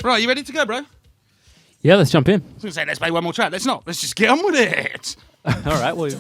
Right, you ready to go, bro? Yeah, let's jump in. I was going to say, let's play one more track. Let's not. Let's just get on with it. All right, well...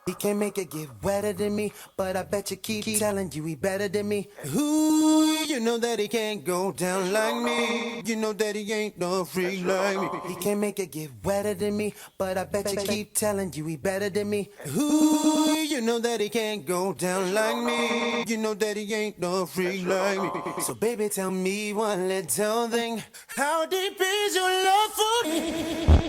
He can't make it get wetter than me, but I bet you keep telling you he better than me. Ooh, you know that he can't go down like me. You know that he ain't no freak like me. He can't make it get wetter than me, but I bet you keep telling you he better than me. Ooh, you know that he can't go down like me. You know that he ain't no freak like me. So baby, tell me one little thing. How deep is your love for me?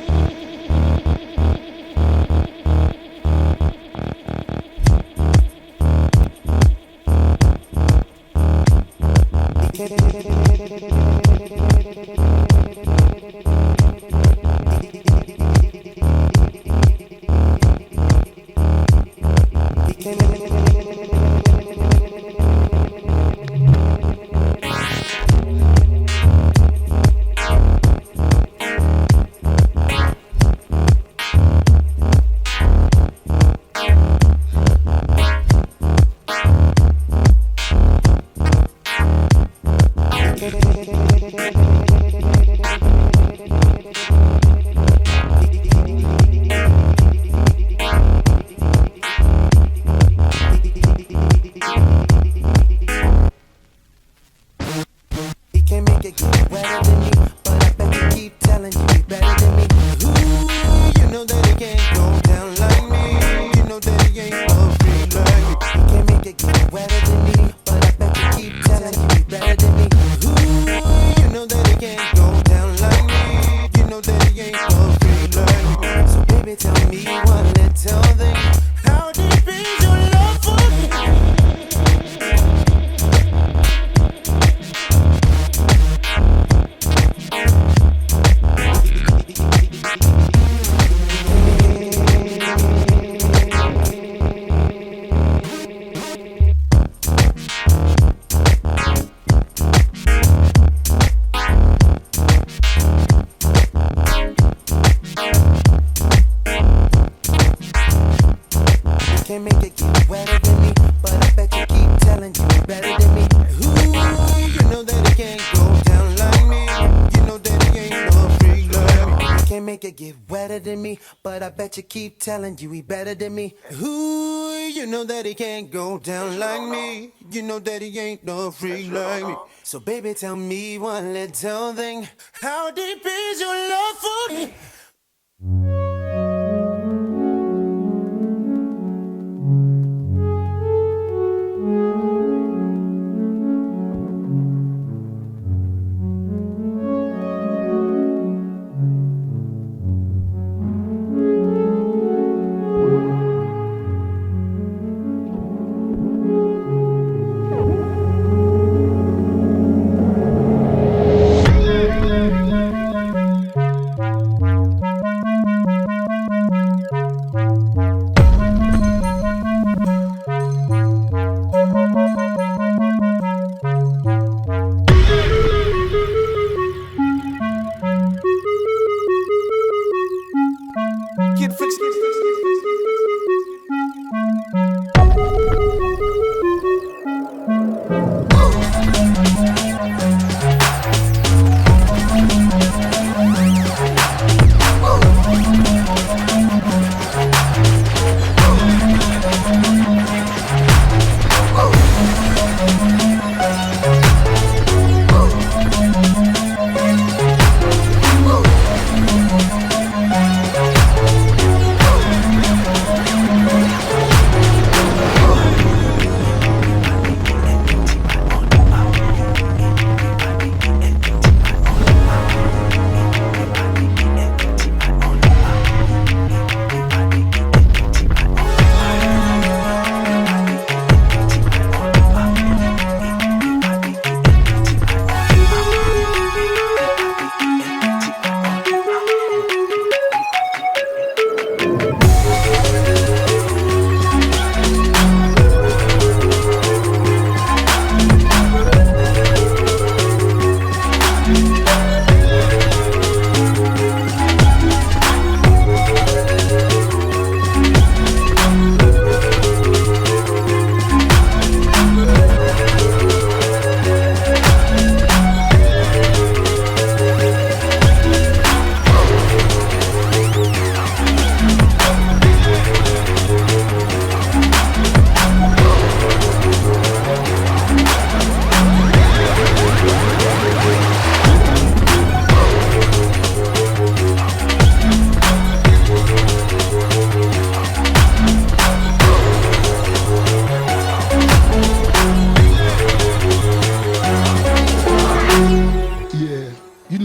You keep telling you he better than me. Ooh, you know that he can't go down like me. You know that he ain't no freak like me. So baby, tell me one little thing. How deep is your love for me?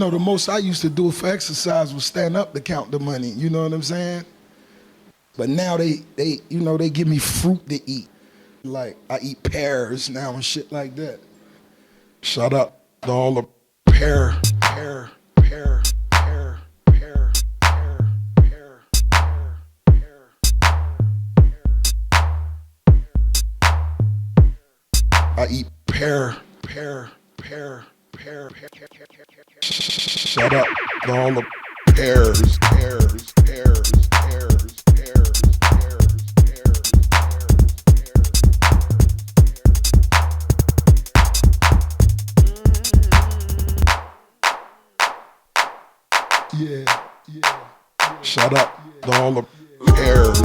the most I used to do for exercise was stand up to count the money. You know what I'm saying? But now they give me fruit to eat. Like I eat pears now and shit like that. Shut up to all the pear. I eat pear. Shut up to all the pears. Yeah. Shut up to all the pears.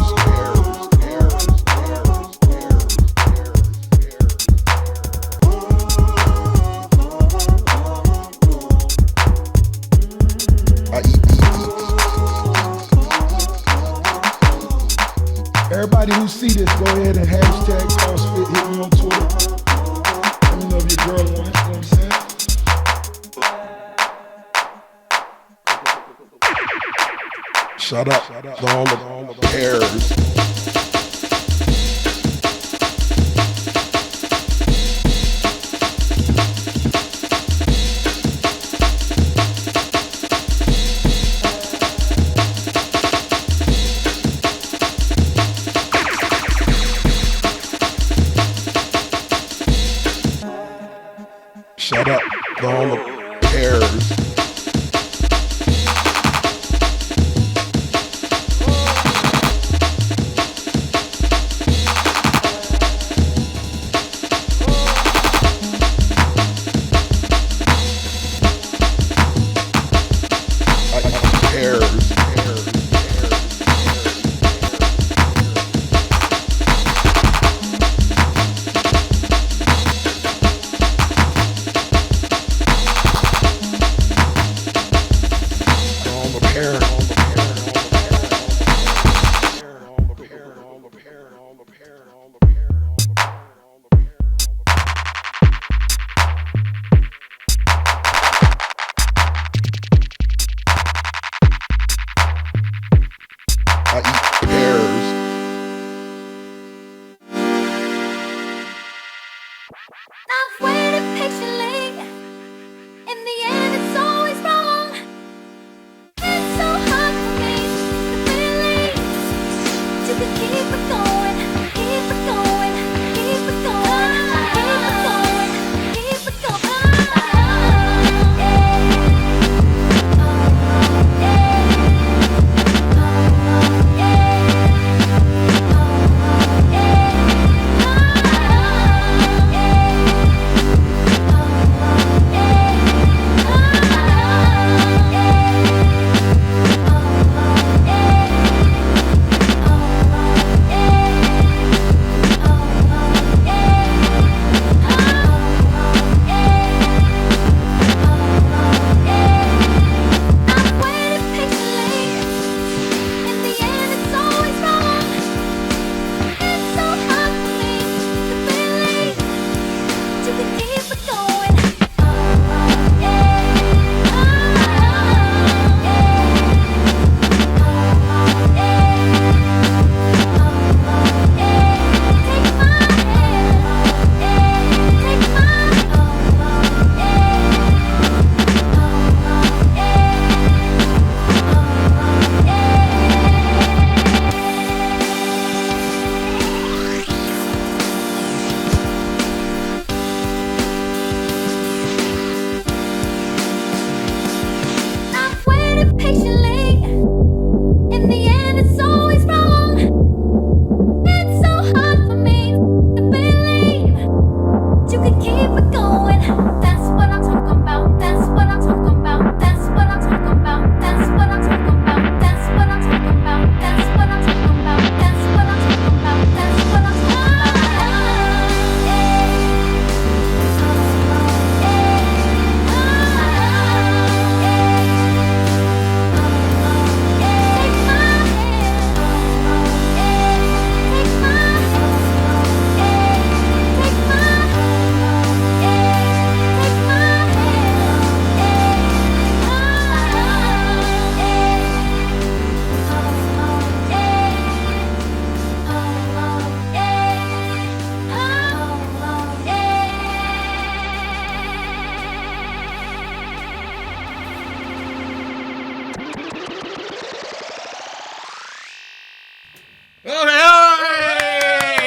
Everybody who see this, go ahead and hashtag CrossFit, hit me on Twitter. Let me know if your girl want it, you know what I'm saying? Shut up to all the pears. Shut up to all the pears.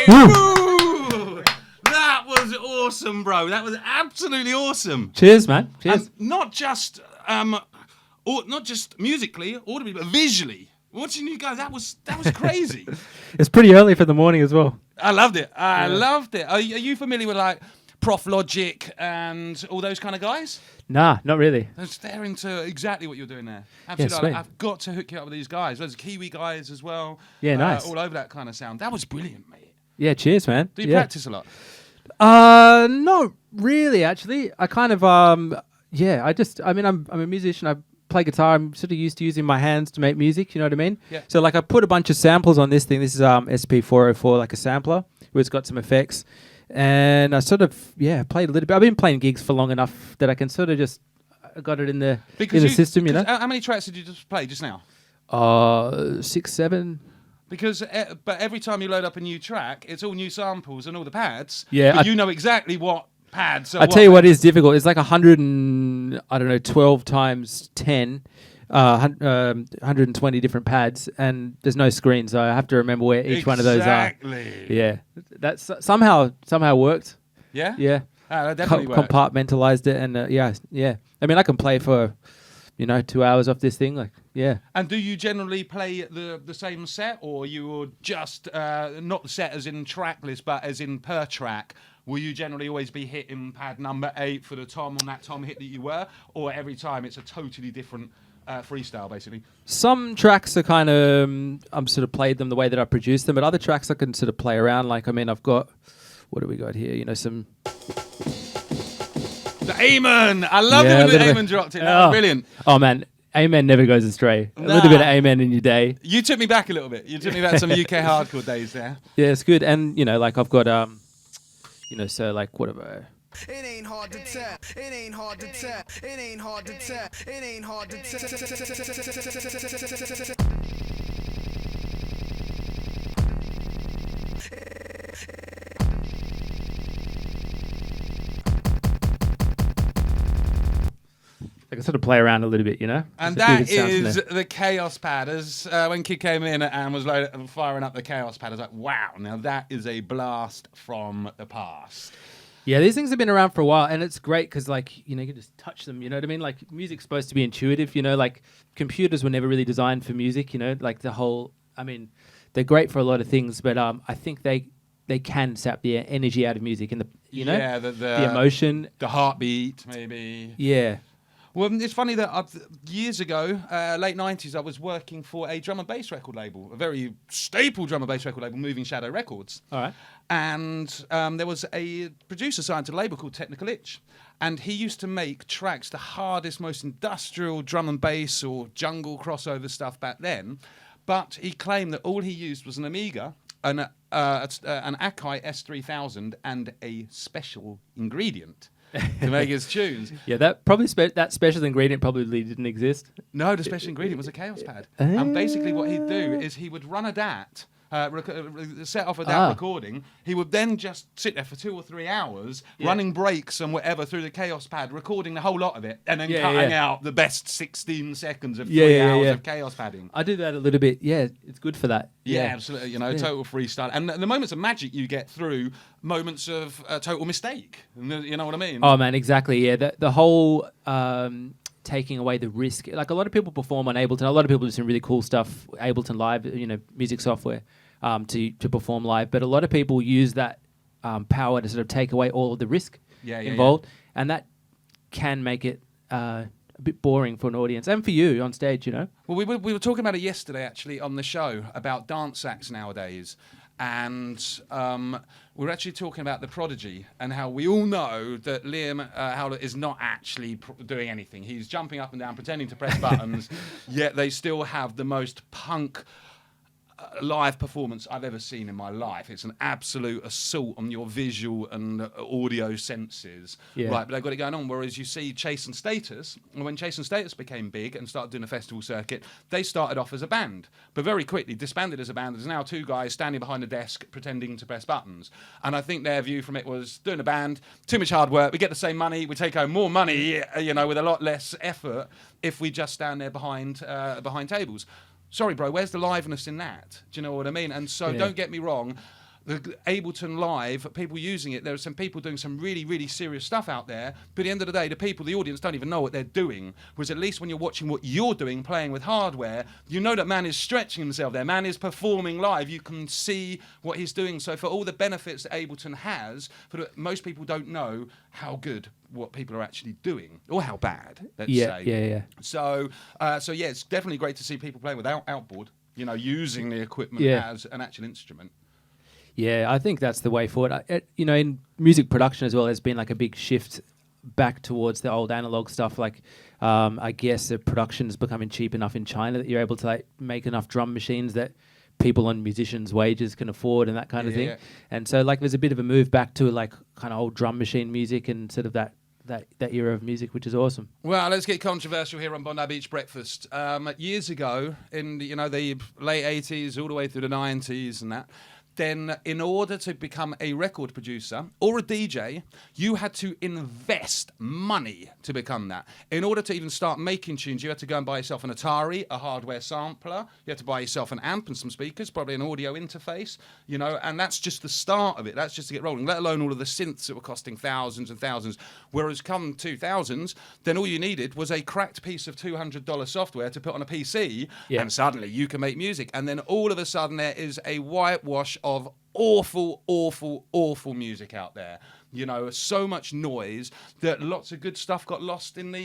Woo! That was awesome, bro. That was absolutely awesome. Cheers, man. Cheers. Not just musically, audibly, but visually. Watching you guys, that was crazy. It's pretty early for the morning as well. I loved it. I loved it. Are you familiar with like Prof Logic and all those kind of guys? Nah, not really. They're into exactly what you're doing there. Yeah, Absolutely. sweet. I've got to hook you up with these guys. There's Kiwi guys as well. Yeah, nice. All over that kind of sound. That was brilliant, mate. Yeah, cheers, man. Do you practice a lot? Not really, actually. I kind of, I'm a musician. I play guitar. I'm sort of used to using my hands to make music. You know what I mean? Yeah. So, like, I put a bunch of samples on this thing. This is SP404, like a sampler, where it's got some effects. And I sort of, played a little bit. I've been playing gigs for long enough that I can sort of just, I got it in the system, you know? How many tracks did you just play just now? 6, 7. Because, but every time you load up a new track, it's all new samples and all the pads. Yeah, But you know exactly what pads are. I tell you what is difficult. It's like 12 times 10, 120 different pads, and there's no screen, so I have to remember where each one of those are. Exactly. Yeah, that's somehow worked. Yeah? Yeah. That definitely worked. Compartmentalized it, and yeah. I mean, I can play for 2 hours off this thing, like, yeah. And do you generally play the same set, or you just not the set as in track list, but as in per track? Will you generally always be hitting pad number 8 for the tom on that tom hit that you were, or every time it's a totally different freestyle, basically? Some tracks are kind of I'm sort of played them the way that I produced them, but other tracks I can sort of play around. Like, I mean, I've got, what do we got here? Some. The Amen! I love it when the Amen dropped in. That was brilliant. Oh, man. Amen never goes astray. A little bit of Amen in your day. You took me back a little bit. You took me back to some UK hardcore days there. Yeah, it's good. And, like, I've got, so, like, what have I... It ain't hard to tell. It ain't hard to tell. It ain't hard to tell. It ain't hard to tell. I can sort of play around a little bit, And There's a that good sound is from there. the Chaos Pad. As when Kid came in and was firing up the Chaos Pad, I was like, wow, now that is a blast from the past. Yeah, these things have been around for a while, and it's great because, like, you can just touch them, you know what I mean? Like, music's supposed to be intuitive, like, computers were never really designed for music, like the whole, I mean, they're great for a lot of things, but I think they can sap the energy out of music and the emotion. The heartbeat, maybe. Yeah. Well, it's funny that years ago, late 90s, I was working for a drum and bass record label, a very staple drum and bass record label, Moving Shadow Records. All right. And there was a producer signed to a label called Technical Itch. And he used to make tracks, the hardest, most industrial drum and bass or jungle crossover stuff back then. But he claimed that all he used was an Amiga, an Akai S3000, and a special ingredient to make his tunes. Yeah, that probably that special ingredient probably didn't exist. No, the special ingredient was a Chaos Pad. And basically what he'd do is he would run a DAT, set off a DAT recording. He would then just sit there for 2 or 3 hours, running breaks and whatever through the Chaos Pad, recording the whole lot of it, and then cutting out the best 16 seconds of 3 hours of Chaos Padding. I do that a little bit. Yeah, it's good for that. Yeah, absolutely. Total freestyle. And the moments of magic you get through moments of total mistake. You know what I mean? Oh, man, exactly. Yeah, the whole taking away the risk. Like, a lot of people perform on Ableton. A lot of people do some really cool stuff, Ableton Live, music software, to perform live. But a lot of people use that power to sort of take away all of the risk involved. And that can make it a bit boring for an audience and for you on stage, Well, we were talking about it yesterday, actually, on the show, about dance acts nowadays. And we were actually talking about The Prodigy and how we all know that Liam Howlett is not actually doing anything. He's jumping up and down, pretending to press buttons, yet they still have the most punk live performance I've ever seen in my life. It's an absolute assault on your visual and audio senses. Yeah. Right, but they've got it going on. Whereas you see Chase and Status, and when Chase and Status became big and started doing a festival circuit, they started off as a band, but very quickly disbanded as a band. There's now 2 guys standing behind a desk pretending to press buttons. And I think their view from it was, doing a band, too much hard work, we get the same money, we take home more money, with a lot less effort if we just stand there behind tables. Sorry, bro, where's the liveness in that? Do you know what I mean? And so don't get me wrong, the Ableton Live, people using it, there are some people doing some really, really serious stuff out there, but at the end of the day, the audience don't even know what they're doing. Whereas at least when you're watching what you're doing, playing with hardware, you know that man is stretching himself there, man is performing live, you can see what he's doing. So for all the benefits that Ableton has, most people don't know how good what people are actually doing, or how bad, let's say. Yeah. So yeah, it's definitely great to see people playing without outboard, using the equipment as an actual instrument. Yeah, I think that's the way forward. In music production as well, there's been like a big shift back towards the old analog stuff. Like, I guess the production is becoming cheap enough in China that you're able to like make enough drum machines that people on musicians' wages can afford and that kind of thing. Yeah. And so like there's a bit of a move back to like kind of old drum machine music and sort of that era of music, which is awesome. Well, let's get controversial here on Bondi Beach Breakfast. Years ago, in the late 80s all the way through the 90s and that, then in order to become a record producer or a DJ, you had to invest money to become that. In order to even start making tunes, you had to go and buy yourself an Atari, a hardware sampler. You had to buy yourself an amp and some speakers, probably an audio interface, and that's just the start of it. That's just to get rolling, let alone all of the synths that were costing thousands and thousands. Whereas come 2000s, then all you needed was a cracked piece of $200 software to put on a PC, and suddenly you can make music. And then all of a sudden there is a whitewash of awful music out there. So much noise that lots of good stuff got lost in the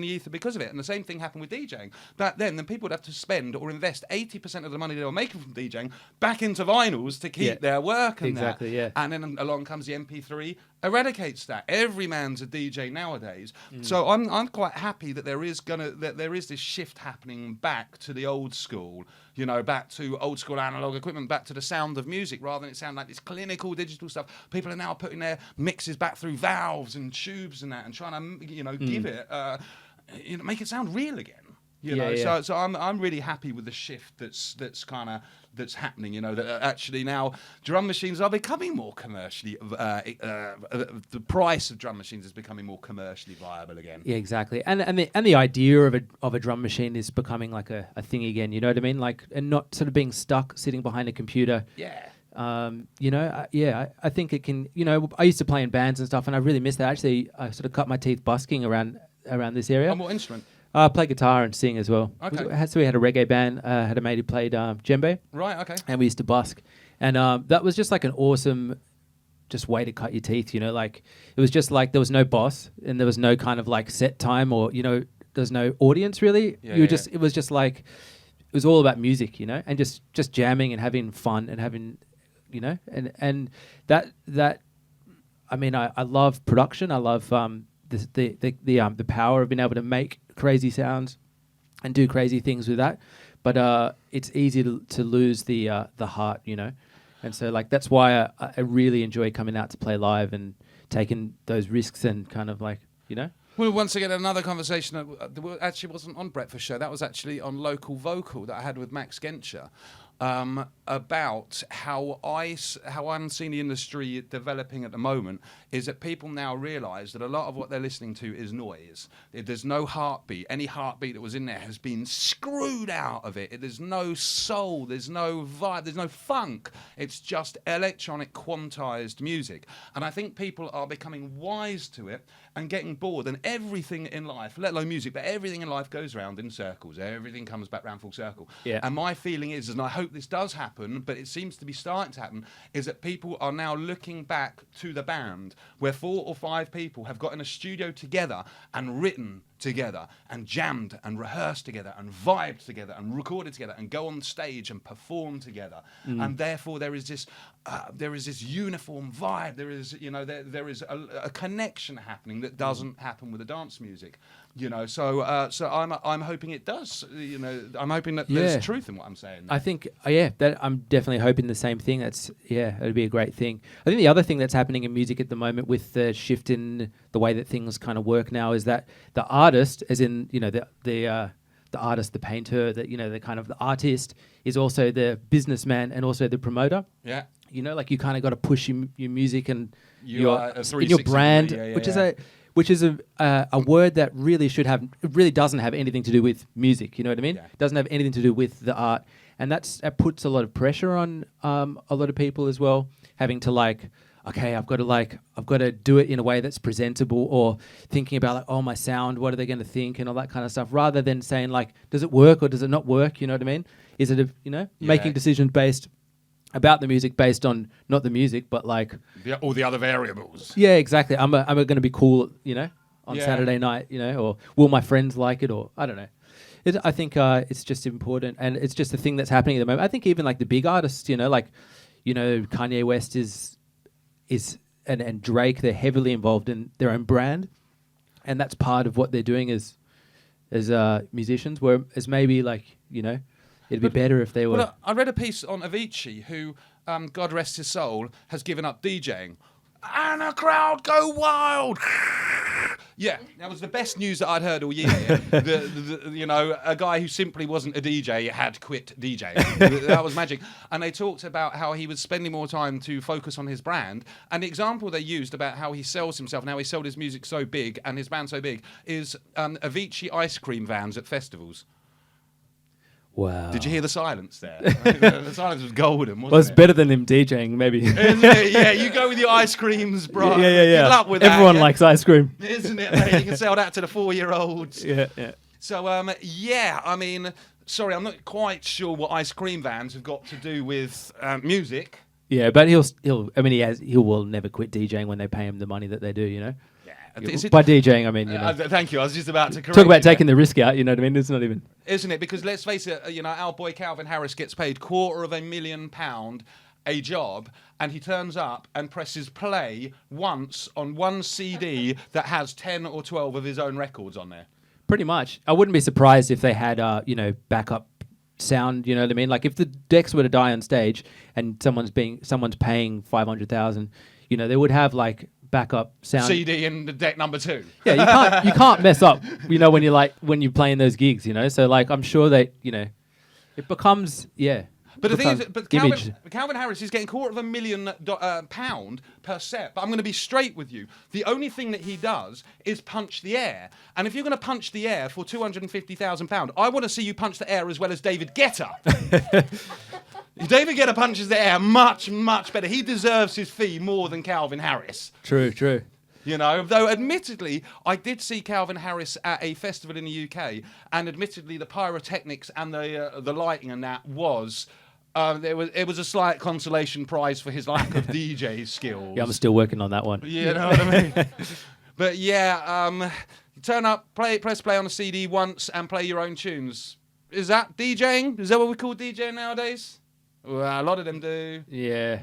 ether because of it. And the same thing happened with DJing. Back then people would have to spend or invest 80% of the money they were making from DJing back into vinyls to keep their work and exactly, that. Yeah. And then along comes the MP3, eradicates that. Every man's a DJ nowadays. So I'm quite happy that there is this shift happening back to the old school. Back to old school analog equipment, back to the sound of music, rather than it sound like this clinical digital stuff. People are now putting their mixes back through valves and tubes and that, and trying to, give it, make it sound real again. So I'm really happy with the shift that's happening. That actually now drum machines are becoming more commercially. The price of drum machines is becoming more commercially viable again. Yeah, exactly. And the idea of a drum machine is becoming like a thing again. You know what I mean? Like, and not sort of being stuck sitting behind a computer. Yeah. I think it can. I used to play in bands and stuff, and I really miss that. Actually, I sort of cut my teeth busking around this area. On what instrument? I play guitar and sing as well. Okay. So we had a reggae band, had a mate who played djembe. Right, okay. And we used to busk. And that was just like an awesome just way to cut your teeth, like it was just like there was no boss and there was no kind of like set time or, there's no audience really. It was just like, it was all about music, and just jamming and having fun and having, and that, I mean, I love production. I love the power of being able to make crazy sounds and do crazy things with that, but it's easy to lose the heart, and so like that's why I really enjoy coming out to play live and taking those risks and kind of like Well, once again, another conversation that actually wasn't on Breakfast Show. That was actually on Local Vocal that I had with Max Genscher. About how I'm seeing the industry developing at the moment is that people now realise that a lot of what they're listening to is noise. There's no heartbeat. Any heartbeat that was in there has been screwed out of it. There's no soul. There's no vibe. There's no funk. It's just electronic quantized music. And I think people are becoming wise to it and getting bored. And everything in life, let alone music, but everything in life goes round in circles. Everything comes back round full circle. Yeah. And my feeling is, and I hope this does happen, but it seems to be starting to happen, is that people are now looking back to the band where 4 or 5 people have got in a studio together and written together and jammed and rehearsed together and vibed together and recorded together and go on stage and perform together. And therefore there is this uniform vibe. There is there is a connection happening that doesn't happen with the dance music. So I'm hoping it does. I'm hoping that there's truth in what I'm saying. I think that I'm definitely hoping the same thing. It'd be a great thing. I think the other thing that's happening in music at the moment with the shift in the way that things kind of work now is that the artist, as in the artist, the painter, the kind of the artist is also the businessman and also the promoter. Yeah. Like you kind of got to push your music and your brand, which is a word that really doesn't have anything to do with music. You know what I mean? Yeah. It doesn't have anything to do with the art, and that puts a lot of pressure on a lot of people as well, having to okay, I've got to do it in a way that's presentable, or thinking about my sound, what are they going to think, and all that kind of stuff, rather than saying does it work or does it not work? You know what I mean? Is it making decisions based about the music based on not the music, but all the other variables. Yeah, exactly. Am I going to be cool, on Yeah. Saturday night, or will my friends like it, or I don't know. I think it's just important, and it's just a thing that's happening at the moment. I think even the big artists, Kanye West is and Drake, they're heavily involved in their own brand, and that's part of what they're doing as musicians. Whereas maybe it'd be better if they were. Well, I read a piece on Avicii, who, God rest his soul, has given up DJing, and the crowd go wild. Yeah, that was the best news that I'd heard all year. A guy who simply wasn't a DJ had quit DJing. That was magic. And they talked about how he was spending more time to focus on his brand. And the example they used about how he sells himself and how he sold his music so big and his band so big is Avicii ice cream vans at festivals. Wow. Did you hear the silence there? The silence was golden, wasn't Well, it's it? better than him DJing, maybe. Isn't it? Yeah, you go with your ice creams, bro. Yeah. Good luck with Everyone that. Yeah? likes ice cream. Isn't it, mate? You can sell that to the 4-year-olds. Yeah. So, I mean, sorry, I'm not quite sure what ice cream vans have got to do with music. Yeah, but he will never quit DJing when they pay him the money that they do, Yeah. By DJing, I mean, thank you. I was just about to correct talk about you taking there. the risk out, you know what I mean? It's not even... Isn't it? Because let's face it, our boy Calvin Harris gets paid £250,000 a job, and he turns up and presses play once on one CD that has 10 or 12 of his own records on there. Pretty much. I wouldn't be surprised if they had, backup sound, you know what I mean? If the decks were to die on stage and someone's paying 500,000, they would have backup sound. CD in the deck number 2. Yeah, you can't mess up, when you're playing those gigs, So I'm sure that, it becomes, yeah. But the thing is, image. Calvin Harris is getting £250,000 per set. But I'm going to be straight with you. The only thing that he does is punch the air. And if you're going to punch the air for £250,000, I want to see you punch the air as well as David Guetta. David Guetta punches the air much, much better. He deserves his fee more than Calvin Harris. True. Though admittedly, I did see Calvin Harris at a festival in the UK, and admittedly, the pyrotechnics and the lighting and that was. It was a slight consolation prize for his lack of DJ skills. Yeah, I'm still working on that one. You know what I mean? But yeah, turn up, press play on a CD once, and play your own tunes. Is that DJing? Is that what we call DJing nowadays? Well, a lot of them do. Yeah.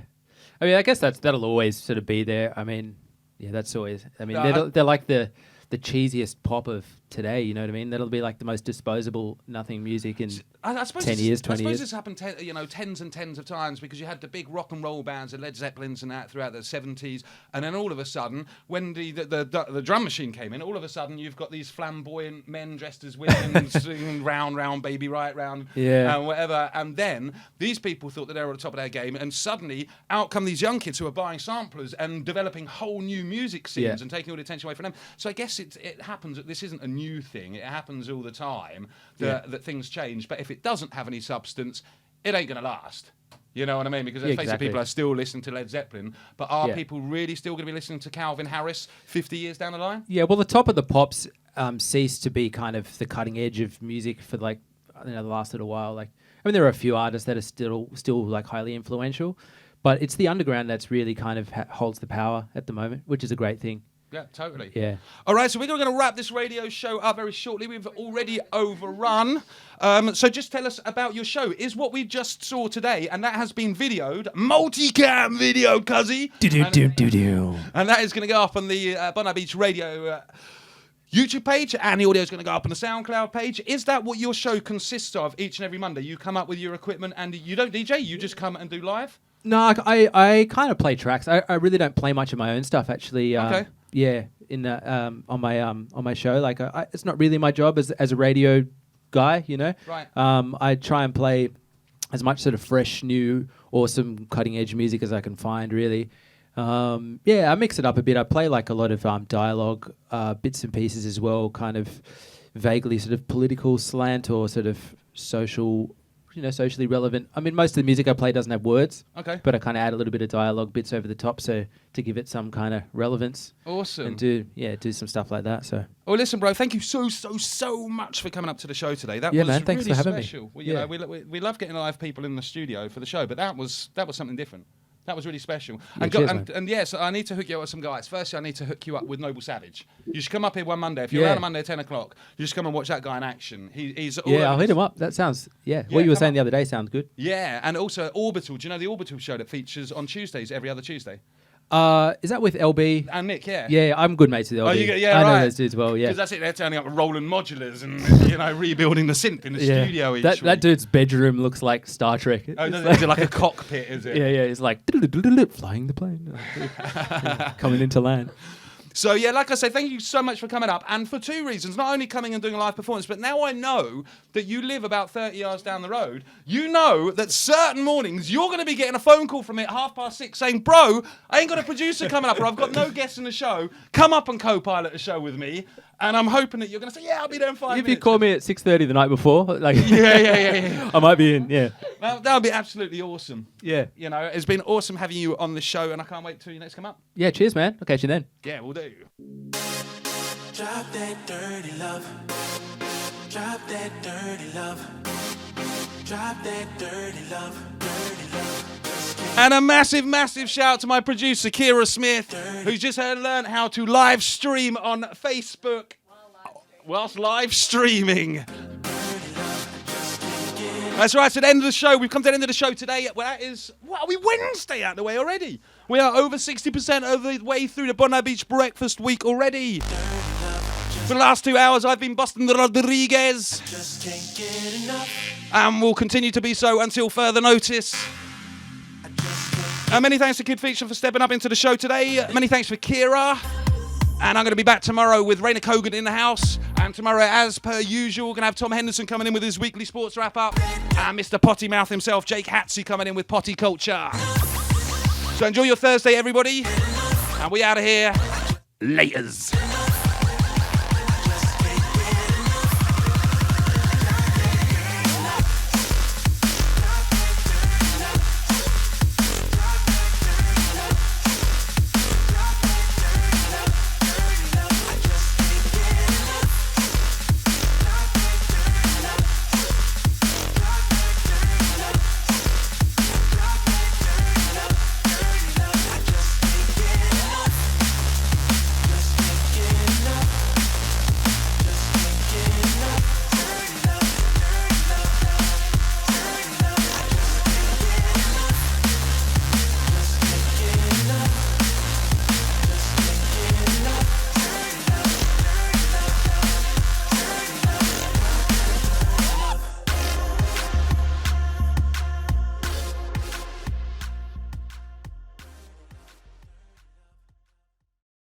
I mean, I guess that'll always sort of be there. I mean, yeah, that's always... I mean, they're like the cheesiest pop of today, you know what I mean? That'll be the most disposable, nothing music in I suppose 10 years, 20 I suppose years. this happened tens and tens of times, because you had the big rock and roll bands, the Led Zeppelins and that throughout the 70s, and then all of a sudden, when the drum machine came in, all of a sudden you've got these flamboyant men dressed as women singing round, round, baby, right round, and whatever, and then these people thought that they were at the top of their game, and suddenly out come these young kids who are buying samplers and developing whole new music scenes and taking all the attention away from them. So I guess it happens. This isn't a new thing. It happens all the time that things change. But if it doesn't have any substance, it ain't going to last. You know what I mean? Because let's face it, people are still listening to Led Zeppelin. But are people really still going to be listening to Calvin Harris 50 years down the line? Yeah, well, the top of the pops ceased to be kind of the cutting edge of music for the last little while. I mean, there are a few artists that are still highly influential, but it's the underground that's really kind of holds the power at the moment, which is a great thing. Yeah, totally. Yeah. All right, so we're going to wrap this radio show up very shortly. We've already overrun. So just tell us about your show. Is what we just saw today, and that has been videoed, multicam video, cuzzy. And that is going to go up on the Bondi Beach Radio YouTube page, and the audio is going to go up on the SoundCloud page. Is that what your show consists of each and every Monday? You come up with your equipment, and you don't DJ, you just come and do live? No, I kind of play tracks. I really don't play much of my own stuff, actually. Okay. Yeah, in the on my show, it's not really my job as a radio guy, you know. Right. I try and play as much sort of fresh, new, awesome, cutting edge music as I can find, really. Yeah, I mix it up a bit. I play like a lot of dialogue, bits and pieces as well, kind of vaguely sort of political slant or sort of social, socially relevant. I mean, most of the music I play doesn't have words. Okay. But I kind of add a little bit of dialogue bits over the top, so to give it some kind of relevance. Awesome. And do some stuff like that. So. Oh, listen, bro, thank you so much for coming up to the show today. That was man, thanks really for having special. me. Well, you know, we love getting live people in the studio for the show, but that was something different. That was really special. Yeah, And yes, I need to hook you up with some guys. Firstly, I need to hook you up with Noble Savage. You should come up here one Monday. If you're around on Monday at 10 o'clock, you just come and watch that guy in action. He's all I'll hit him up. That sounds, what you were saying the other day sounds good. Yeah, and also Orbital. Do you know the Orbital show that features on Tuesdays, every other Tuesday? Is that with LB? And Nick, yeah. Yeah, I'm good mates with LB. Oh, I know those dudes well, yeah. Because that's it, they're turning up with Roland modulars and, rebuilding the synth in the studio each week. That dude's bedroom looks like Star Trek. Oh, is it like a cockpit, is it? Yeah, it's like flying the plane. Coming into land. So, like I say, thank you so much for coming up. And for two reasons, not only coming and doing a live performance, but now I know that you live about 30 yards down the road. You know that certain mornings you're going to be getting a phone call from me at 6:30 saying, bro, I ain't got a producer coming up or I've got no guests in the show. Come up and co-pilot the show with me. And I'm hoping that you're going to say, yeah, I'll be there in 5 minutes. If you call me at 6:30 the night before, like yeah. I might be in, yeah. Well, that would be absolutely awesome. Yeah. It's been awesome having you on the show, and I can't wait till you next come up. Yeah, cheers, man. I'll catch you then. Yeah, we'll do. Drop that dirty love. Drop that dirty love. Drop that dirty love. Dirty love. And a massive shout out to my producer, Kira Smith, who's just learned how to live stream on Facebook whilst live streaming. That's right, it's the end of the show. We've come to the end of the show today. Well, that is, what are we, Wednesday out of the way already? We are over 60% of the way through the Bondi Beach Breakfast week already. For the last 2 hours, I've been Boston Rodriguez. And will continue to be so until further notice. Many thanks to Kid Fiction for stepping up into the show today. Many thanks for Kira. And I'm going to be back tomorrow with Raina Kogan in the house. And tomorrow, as per usual, we're going to have Tom Henderson coming in with his weekly sports wrap-up. And Mr. Potty Mouth himself, Jake Hatsey, coming in with Potty Culture. So enjoy your Thursday, everybody. And we out of here. Laters.